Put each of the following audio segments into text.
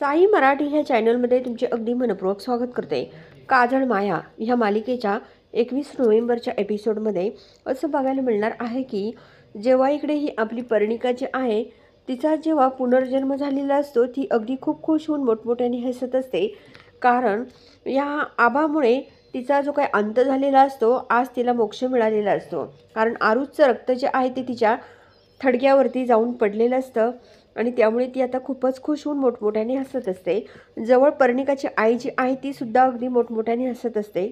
साई मराठी ह्या चॅनलमध्ये तुमचे अगदी मनपूर्वक स्वागत करते। काजळ माया ह्या मालिकेच्या 21 नोव्हेंबरच्या एपिसोडमध्ये असं बघायला मिळणार आहे की जेव्हा इकडे ही आपली पर्णिका जी आहे तिचा जेव्हा पुनर्जन्म झालेला असतो ती अगदी खूप खुश होऊन मोठमोठ्याने हसत असते। कारण या आबामुळे तिचा जो काही अंत झालेला असतो आज तिला मोक्ष मिळालेला असतो। कारण आरुचं रक्त जे आहे ते तिच्या थडग्यावरती जाऊन पडलेलं असतं आणि त्यामुळे ती आता खूपच खुश होऊन मोठमोठ्याने हसत असते। जवळ पर्णिकाची आई जी आहे ती सुद्धा अगदी मोठमोठ्याने हसत असते।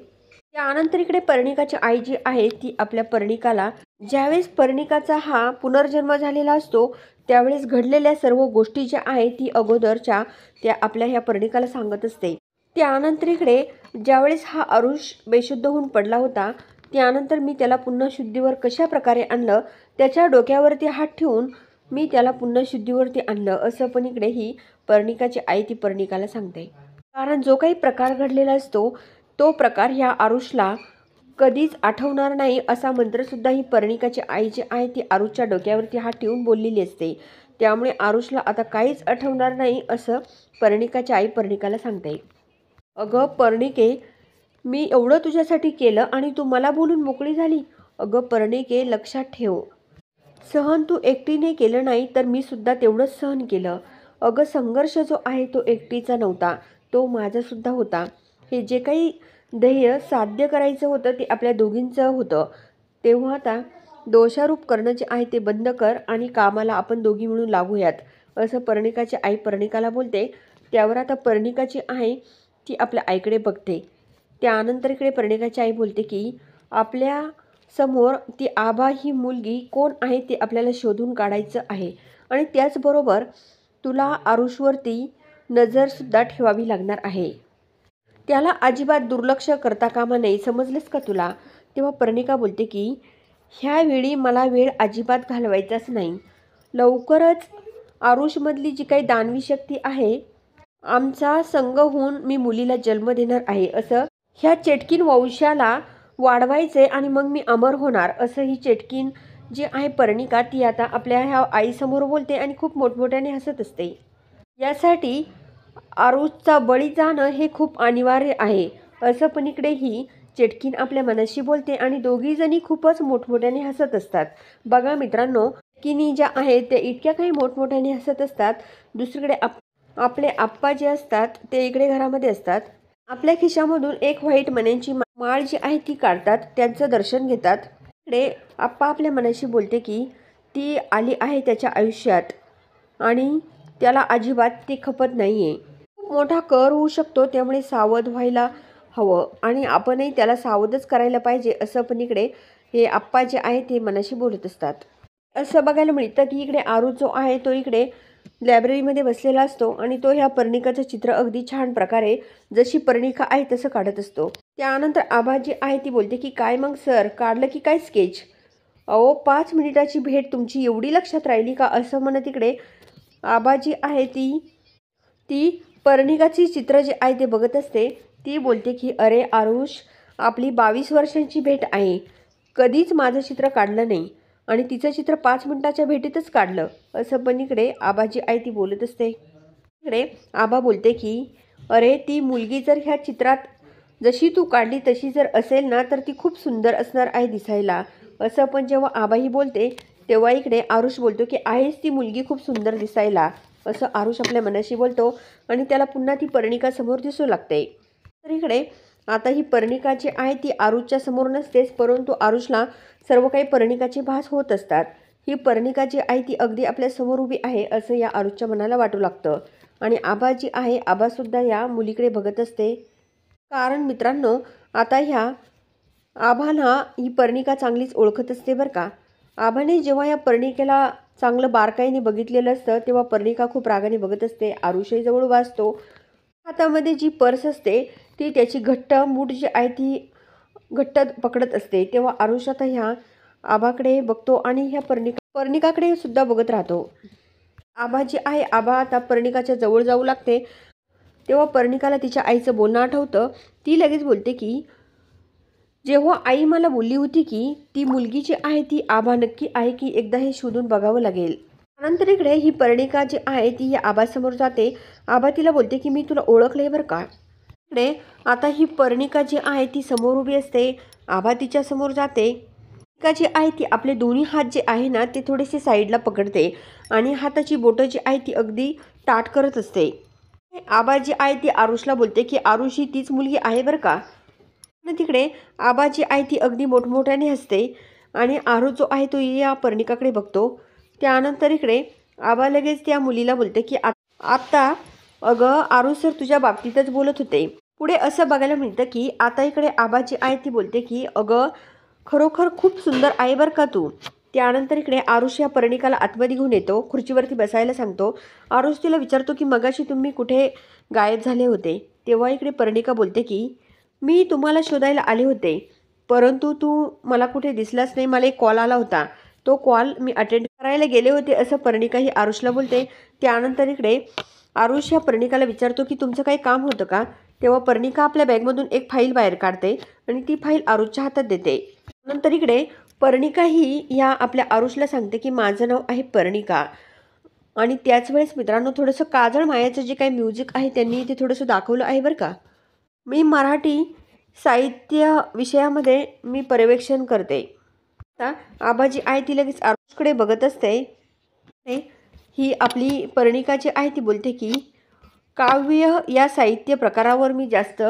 त्यानंतर इकडे पर्णिकाची आई जी आहे ती आपल्या पर्णिकाला ज्यावेळेस पर्णिकाचा हा पुनर्जन्म झालेला असतो त्यावेळेस घडलेल्या सर्व गोष्टी ज्या आहेत ती अगोदरच्या त्या आपल्या ह्या पर्णिकाला सांगत असते। त्यानंतर इकडे ज्यावेळेस हा अरुष बेशुद्ध होऊन पडला होता त्यानंतर मी त्याला पुन्हा शुद्धीवर कशा प्रकारे आणलं, त्याच्या डोक्यावरती हात ठेवून मी त्याला पुन्हा शुद्धीवरती आणलं असं पण इकडे ही पर्णिकाची आई ती पर्णिकाला सांगते। कारण जो काही प्रकार घडलेला असतो तो प्रकार ह्या आरुषला कधीच आठवणार नाही असा मंत्रसुद्धा ही पर्णिकाची आई जी आहे ती आरुषच्या डोक्यावरती हात ठेवून बोललेली असते। त्यामुळे आरुषला आता काहीच आठवणार नाही असं पर्णिकाची आई पर्णिकाला सांगते। अगं पर्णिके, मी एवढं तुझ्यासाठी केलं आणि तू मला बोलून मोकळी झाली। अगं पर्णिके, लक्षात ठेव, सहन तू एकटीने केलं नाही तर मी सुद्धा तेवढंच सहन केलं। अगं संघर्ष जो आहे तो एकटीचा नव्हता, तो माझासुद्धा होता। हे जे काही ध्येय साध्य करायचं होतं ते आपल्या दोघींचं होतं। तेव्हा आता दोषारोप करणं जे आहे ते बंद कर आणि कामाला आपण दोघी मिळून लागूयात असं पर्णिकाची आई पर्णिकाला बोलते। त्यावर आता पर्णिकाची आई ती आपल्या आईकडे बघते। त्यानंतर इकडे पर्णिकाची आई बोलते की आपल्या समोर ती आभा ही मुलगी कोण आहे ते आपल्याला शोधून काढायचं आहे आणि त्याचबरोबर तुला आरुषवरती नजरसुद्धा ठेवावी लागणार आहे। त्याला अजिबात दुर्लक्ष करता कामा नये, समजलंस का तुला? तेव्हा पर्णिका बोलते की ह्यावेळी मला वेळ अजिबात घालवायचाच नाही। लवकरच आरुषमधली जी काही दानवी शक्ती आहे आमचा संग होऊन मी मुलीला जन्म देणार आहे। असं ह्या चेटकीन वंशाला वाढवायचे आणि मग मी अमर होणार असं ही चेटकीन जी आहे पर्णिका ती आता आपल्या ह्या आईसमोर बोलते आणि खूप मोठमोठ्याने हसत असते। यासाठी आरुषचा बळी जाणं हे खूप अनिवार्य आहे असं पण इकडे ही चेटकीन आपल्या मनाशी बोलते आणि दोघी जणी खूपच मोठमोठ्याने हसत असतात। बघा मित्रांनो, चेटकिनी ज्या आहेत त्या इतक्या काही मोठमोठ्याने हसत असतात। दुसरीकडे आपले आप्पा जे असतात ते इकडे घरामध्ये असतात। आपल्या खिशामधून एक व्हाईट मण्यांची माळ जी आहे ती काढतात, त्यांचं दर्शन घेतात। इकडे आप्पा आपल्या मनाशी बोलते की ती आली आहे त्याच्या आयुष्यात आणि त्याला अजिबात ती खपत नाहीये। खूप मोठा कर होऊ शकतो, त्यामुळे सावध व्हायला हवं आणि आपणही त्याला सावधच करायला पाहिजे असं पण इकडे हे आप्पा जे आहे ते मनाशी बोलत असतात। असं बघायला मिळतं की इकडे आरुष जो आहे तो इकडे लायब्ररीमध्ये बसलेला असतो आणि तो ह्या पर्णिकाचं चित्र अगदी छान प्रकारे जशी पर्णिका आहे तसं काढत असतो। त्यानंतर आभा जी आहे ती बोलते की काय मग सर, काढलं की काय स्केच? अहो 5 मिनिटाची भेट तुमची एवढी लक्षात राहिली का? असं म्हणत इकडे आभा जी आहे ती पर्णिकाची चित्र जे आहे ते बघत असते। ती बोलते की अरे आरुष, आपली 22 वर्षांची भेट आहे, कधीच माझं चित्र काढलं नाही आणि तिचं चित्र 5 मिनिटाच्या भेटीतच काढलं असं पण इकडे आबा जी आहे ती बोलत असते। इकडे आबा बोलते की अरे ती मुलगी जर ह्या चित्रात जशी तू काढली तशी जर असेल ना तर ती खूप सुंदर असणार आहे दिसायला असं पण जेव्हा आबाही बोलते तेव्हा इकडे आरुष बोलतो की आहेच ती मुलगी खूप सुंदर दिसायला असं आरुष आपल्या मनाशी बोलतो आणि त्याला पुन्हा ती पर्णिका समोर दिसू लागते। तर इकडे आता ही पर्णिका जी आहे ती आरुषच्या समोर नसतेच, परंतु आरुषला सर्व काही पर्णिकाचे भास होत असतात। ही पर्णिका जी आहे ती अगदी आपल्या समोर उभी आहे असं या आरुषच्या मनाला वाटू लागतं आणि आबा जी आहे आबासुद्धा या मुलीकडे बघत असते। कारण मित्रांनो, आता ह्या आभाला ही पर्णिका चांगलीच ओळखत असते बरं का। आभाने जेव्हा या पर्णिकेला चांगलं बारकाईने बघितलेलं असतं तेव्हा पर्णिका खूप रागाने बघत असते। आरुषही जवळ वाचतो, हातामध्ये जी पर्स असते ती त्याची घट्ट मूठ जी आहे ती घट्ट पकडत असते। तेव्हा आरुष आता ह्या आबाकडे बघतो आणि ह्या पर्णिकाकडे सुद्धा बघत राहतो। आबा जी आहे आबा आता पर्णिकाच्या जवळ जाऊ लागते तेव्हा पर्णिकाला तिच्या आईचं बोलणं आठवतं। ती लगेच बोलते की जेव्हा आई मला बोलली होती की ती मुलगी जी आहे ती आभा नक्की आहे की एकदा हे शोधून बघावं लागेल। नंतर इकडे ही पर्णिका जी आहे ती या आबासमोर जाते. आबा तिला बोलते की मी तुला ओळखले बरं का. इकडे आता ही पर्णिका जी आहे ती समोर उभी असते. आबा तिच्या समोर जाते. पर्णिका जी आहे ती आपले दोन्ही हात जे आहे ना ते थोडेसे साईडला पकडते आणि हाताची बोटं जी आहे ती अगदी ताठ करत असते. आबा जी आहे ती आरुषला बोलते की आरुष ही तीच मुलगी आहे बरं का. तिकडे आबा जी आहे ती अगदी मोठमोठ्याने हसते आणि आरुष जो आहे तो या पर्णिकाकडे बघतो. त्यानंतर इकडे आबा लगेच त्या मुलीला बोलते की आता अगं आरुष सर तुझ्या बाबतीतच बोलत होते. पुढे असं बघायला मिळतं की आता इकडे आबा जी आहे ती बोलते की अगं खरोखर खूप सुंदर आहे बरं का तू. त्यानंतर इकडे आरुष या पर्णिकाला आतमध्ये घेऊन येतो. खुर्चीवरती बसायला सांगतो. आरुष तिला विचारतो की मगाशी तुम्ही कुठे गायब झाले होते. तेव्हा इकडे पर्णिका बोलते की मी तुम्हाला शोधायला आले होते परंतु तू मला कुठे दिसलाच नाही. मला एक कॉल आला होता. तो कॉल मी अटेंड करायला गेले होते असं पर्णिका ही आरुषला बोलते. त्यानंतर इकडे आरुष या पर्णिकाला विचारतो की तुमचं काही काम होतं का. तेव्हा पर्णिका आपल्या बॅगमधून एक फाईल बाहेर काढते आणि ती फाईल आरुषच्या हातात देते. नंतर इकडे पर्णिका ही या आपल्या आरुषला सांगते की माझं नाव आहे पर्णिका. आणि त्याच वेळेस मित्रांनो थोडंसं काजळ मायाचं जे काही म्युझिक आहे त्यांनी ते थोडंसं दाखवलं आहे बरं का. मी मराठी साहित्य विषयामध्ये मी पर्यवेक्षण करते. आता आबाजी आहे ती लगेच आरुषकडे बघत असते. ही आपली पर्णिका जी आहे ती बोलते की काव्य या साहित्य प्रकारावर मी जास्त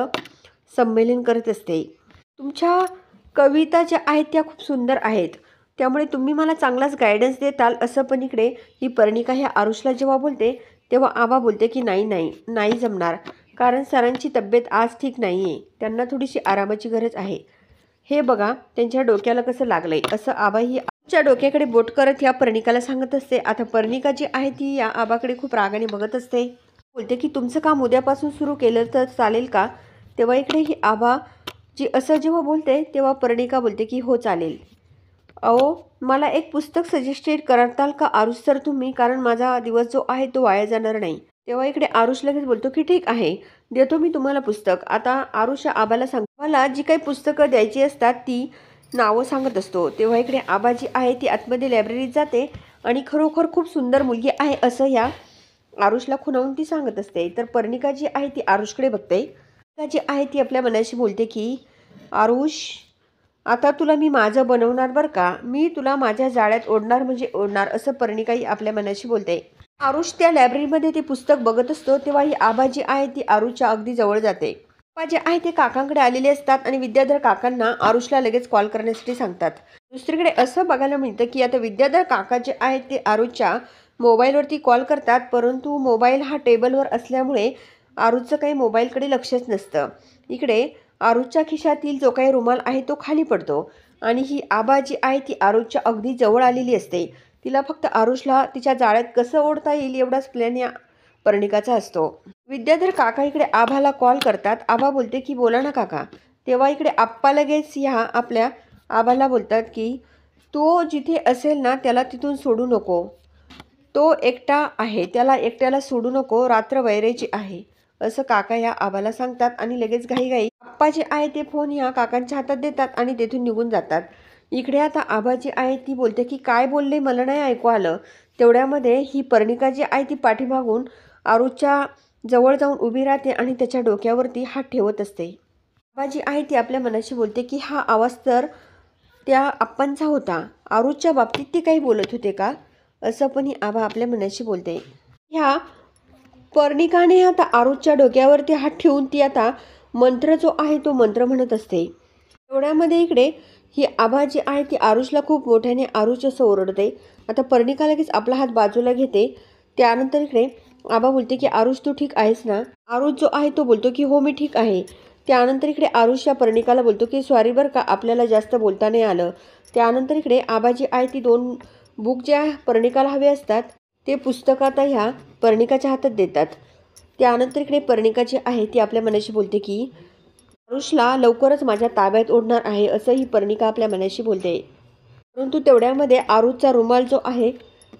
संमेलन करत असते. तुमच्या कविता ज्या आहेत त्या खूप सुंदर आहेत त्यामुळे तुम्ही मला चांगलाच गायडन्स देताल असं. पण इकडे ही पर्णिका ह्या आरुषला जेव्हा बोलते तेव्हा आबा बोलते की नाही जमणार कारण सरांची तब्येत आज ठीक नाही आहे. त्यांना थोडीशी आरामाची गरज आहे. हे बघा त्यांच्या डोक्याला कसं लागलंय असं आबा ही आमच्या डोक्याकडे बोट करत या पर्णिकाला सांगत असते. आता पर्णिका जी आहे ती या आबाकडे खूप रागाने बघत असते. बोलते की तुमचं काम उद्यापासून सुरू केलं तर चालेल का. तेव्हा इकडे ही आबा जी असं जेव्हा बोलते तेव्हा पर्णिका बोलते की हो चालेल. अहो मला एक पुस्तक सजेस्टेड करताल का आरुष सर तुम्ही, कारण माझा दिवस जो आहे तो वाया जाणार नाही. तेव्हा इकडे आरुष लगेच बोलतो की ठीक आहे देतो मी तुम्हाला पुस्तक. आता आरुष आबाला मला जी काही पुस्तकं द्यायची असतात ती नावं सांगत असतो. तेव्हा इकडे आबा जी आहे ती आतमध्ये लायब्ररीत जाते आणि खरोखर खूप सुंदर मुलगी आहे असं या आरुषला खुणावून ती सांगत असते. तर पर्णिका जी आहे ती आरुषकडे बघते. पर्णिका जी आहे ती आपल्या मनाशी बोलते की आरुष आता तुला मी माझं बनवणार बरं का. मी तुला माझ्या जाळ्यात ओढणार म्हणजे ओढणार असं पर्णिकाही आपल्या मनाशी बोलते. आरुष त्या लायब्ररीमध्ये ते पुस्तक बघत असतो तेव्हा ही आबा जी आहे ती आरुषच्या अगदी जवळ जाते. आबा जे आहे ते काकांकडे आलेले असतात आणि विद्याधर काकांना आरुषला लगेच कॉल करण्यासाठी सांगतात. दुसरीकडे असं बघायला मिळतं की आता विद्याधर काका जे आहेत ते आरुषच्या मोबाईलवरती कॉल करतात परंतु मोबाईल हा टेबलवर असल्यामुळे आरुषचं काही मोबाईलकडे लक्षच नसतं. इकडे आरुषच्या खिशातील जो काही रुमाल आहे तो खाली पडतो आणि ही आबा जी आहे ती आरुषच्या अगदी जवळ आलेली असते. तिला फक्त आरुषला तिच्या जाळ्यात कसं ओढता येईल एवढाच प्लॅन या पर्णिकाचा असतो. विद्याधर काका इकडे आबाला कॉल करतात. आबा बोलते की बोला ना काका. तेव्हा इकडे आप्पा लगेच ह्या आपल्या आबाला बोलतात की तो जिथे असेल ना त्याला तिथून सोडू नको. तो एकटा आहे त्याला एकट्याला सोडू नको. रात्र वैरेची आहे असं काका या आबाला सांगतात आणि लगेच घाईघाई आप्पा जे आहे ते फोन ह्या काकांच्या हातात देतात आणि तेथून निघून जातात. इकडे आता आबा जी आहे ती बोलते की काय बोलले मला नाही ऐकू आलं. तेवढ्यामध्ये ही पर्णिका जी आहे ती पाठीमागून आरुषच्या जवळ जाऊन उभी राहते आणि त्याच्या डोक्यावरती हात ठेवत असते. आबा जी आहे ती आपल्या मनाशी बोलते की हा आवाज तर त्या आप्पांचा होता. आरुषच्या बाबतीत ते काही बोलत होते का असं पण ही आबा आपल्या मनाशी बोलते. ह्या पर्णिकाने आता आरुषच्या डोक्यावरती हात ठेवून ती आता मंत्र जो आहे तो मंत्र म्हणत असते. तेवढ्यामध्ये इकडे ही आबा जी आहे ती आरुषला खूप मोठ्याने आरुष असं ओरडते. आता पर्णिका लगेच आपला हात बाजूला घेते. त्यानंतर इकडे आबा बोलते की आरुष तू ठीक आहेस ना. आरुष जो आहे तो बोलतो की हो मी ठीक आहे. त्यानंतर इकडे आरुष या पर्णिकाला बोलतो की सॉरी बरं का आपल्याला जास्त बोलता नाही आलं. त्यानंतर इकडे आबा जी आहे ती 2 बुक ज्या पर्णिकाला हवे असतात ते पुस्तक आता ह्या पर्णिकाच्या हातात देतात. त्यानंतर इकडे पर्णिका जी आहे ती आपल्या मनाशी बोलते की आरुषला लवकरच माझ्या ताब्यात ओढणार आहे असं ही पर्णिका आपल्या मनाशी बोलते. परंतु तेवढ्यामध्ये आरुषचा रुमाल जो आहे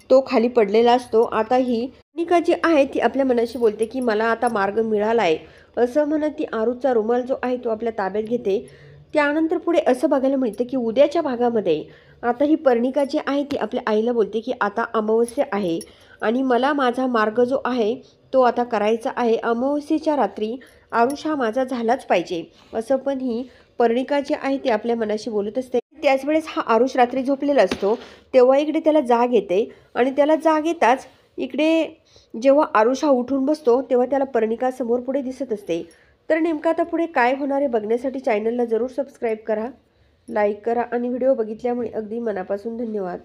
तो खाली पडलेला असतो. आता ही पर्णिका जी आहे ती आपल्या मनाशी बोलते की मला आता मार्ग मिळाला आहे असं म्हणत ती आरुषचा रुमाल जो आहे तो आपल्या ताब्यात घेते. त्यानंतर पुढे असं बघायला मिळतं की उद्याच्या भागामध्ये आता ही पर्णिका जी आहे ती आपल्या आईला बोलते की आता अमावस्या आहे आणि मला माझा मार्ग जो आहे तो आता करायचा आहे. अमावस्येच्या रात्री आरुष हा माझा झालाच पाहिजे, असं पण ही पर्णिका जी आहे ती आपल्या मनाशी बोलत असते. त्याच वेळेस हा आरुष रात्री झोपलेला असतो, तेव्हा इकडे त्याला जाग येते आणि त्याला जाग येताच इकडे जेव्हा आरुष हा उठून बसतो तेव्हा त्याला पर्णिका समोर पुढे दिसत असते. तर नेमकं आता पुढे काय होणार आहे बघण्यासाठी चॅनलला जरूर सबस्क्राईब करा, लाईक करा आणि व्हिडिओ बघितल्यामुळे अगदी मनापासून धन्यवाद.